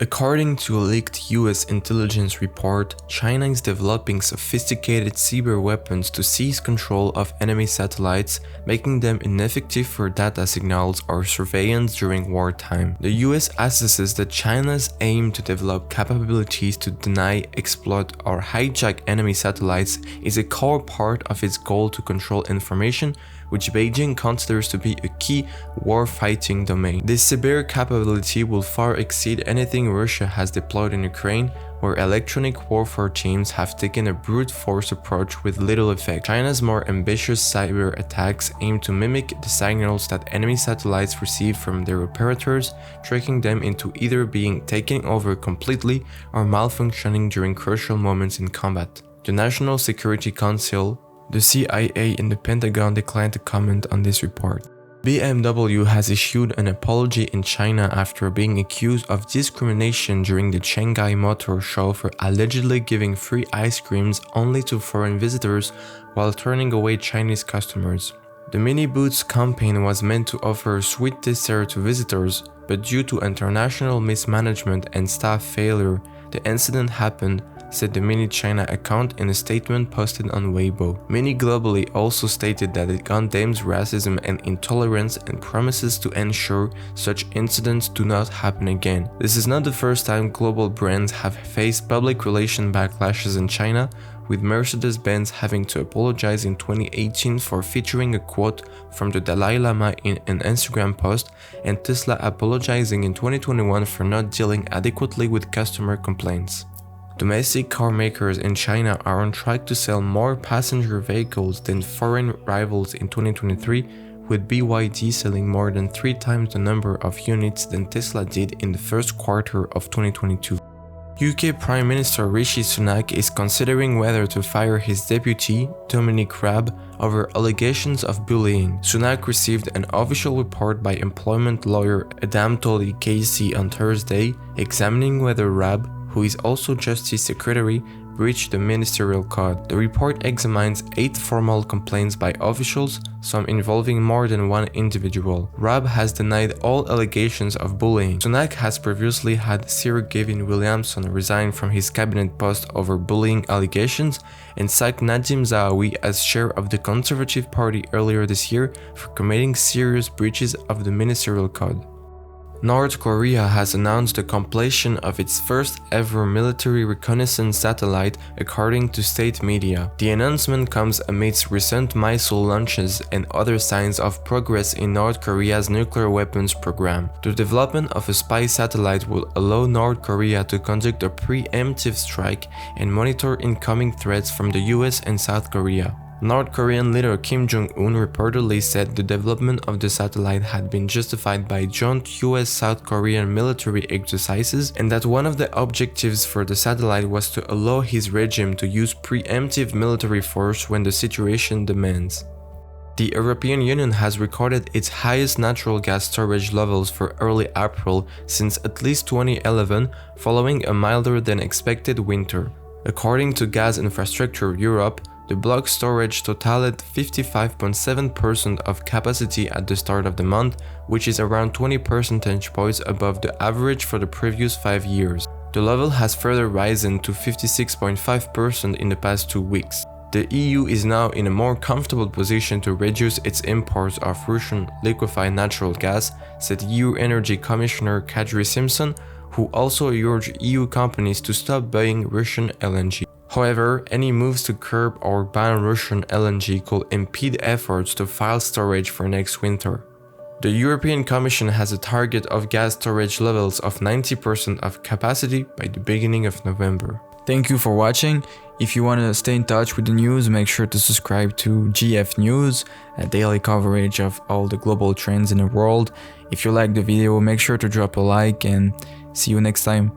According to a leaked US intelligence report, China is developing sophisticated cyber weapons to seize control of enemy satellites, making them ineffective for data signals or surveillance during wartime. The US assesses that China's aim to develop capabilities to deny, exploit, or hijack enemy satellites is a core part of its goal to control information, which Beijing considers to be a key war-fighting domain. This cyber capability will far exceed anything Russia has deployed in Ukraine, where electronic warfare teams have taken a brute force approach with little effect. China's more ambitious cyber attacks aim to mimic the signals that enemy satellites receive from their operators, tricking them into either being taken over completely or malfunctioning during crucial moments in combat. The National Security Council, the CIA, and the Pentagon declined to comment on this report. BMW has issued an apology in China after being accused of discrimination during the Shanghai Motor Show for allegedly giving free ice creams only to foreign visitors while turning away Chinese customers. The Mini Boots campaign was meant to offer a sweet dessert to visitors, but due to international mismanagement and staff failure, the incident happened, said the Mini China account in a statement posted on Weibo. Mini globally also stated that it condemns racism and intolerance and promises to ensure such incidents do not happen again. This is not the first time global brands have faced public relation backlashes in China, with Mercedes-Benz having to apologize in 2018 for featuring a quote from the Dalai Lama in an Instagram post, and Tesla apologizing in 2021 for not dealing adequately with customer complaints. Domestic car makers in China are on track to sell more passenger vehicles than foreign rivals in 2023, with BYD selling more than 3 times the number of units than Tesla did in the first quarter of 2022. UK Prime Minister Rishi Sunak is considering whether to fire his deputy, Dominic Raab, over allegations of bullying. Sunak received an official report by employment lawyer Adam Tolley Casey on Thursday, examining whether Raab, who is also Justice Secretary, breached the ministerial code. The report examines 8 formal complaints by officials, some involving more than one individual. Raab has denied all allegations of bullying. Sunak has previously had Sir Gavin Williamson resign from his cabinet post over bullying allegations and sacked Nadim Zahawi as chair of the Conservative Party earlier this year for committing serious breaches of the ministerial code. North Korea has announced the completion of its first ever military reconnaissance satellite, according to state media. The announcement comes amidst recent missile launches and other signs of progress in North Korea's nuclear weapons program. The development of a spy satellite will allow North Korea to conduct a preemptive strike and monitor incoming threats from the US and South Korea. North Korean leader Kim Jong-un reportedly said the development of the satellite had been justified by joint US-South Korean military exercises, and that one of the objectives for the satellite was to allow his regime to use preemptive military force when the situation demands. The European Union has recorded its highest natural gas storage levels for early April since at least 2011, following a milder than expected winter. According to Gas Infrastructure Europe, the block storage totaled 55.7% of capacity at the start of the month, which is around 20 percentage points above the average for the previous 5 years. The level has further risen to 56.5% in the past 2 weeks. The EU is now in a more comfortable position to reduce its imports of Russian liquefied natural gas, said EU Energy Commissioner Kadri Simpson, who also urged EU companies to stop buying Russian LNG. However, any moves to curb or ban Russian LNG could impede efforts to fill storage for next winter. The European Commission has a target of gas storage levels of 90% of capacity by the beginning of November. Thank you for watching. If you want to stay in touch with the news, make sure to subscribe to GF News, a daily coverage of all the global trends in the world. If you like the video, make sure to drop a like and see you next time.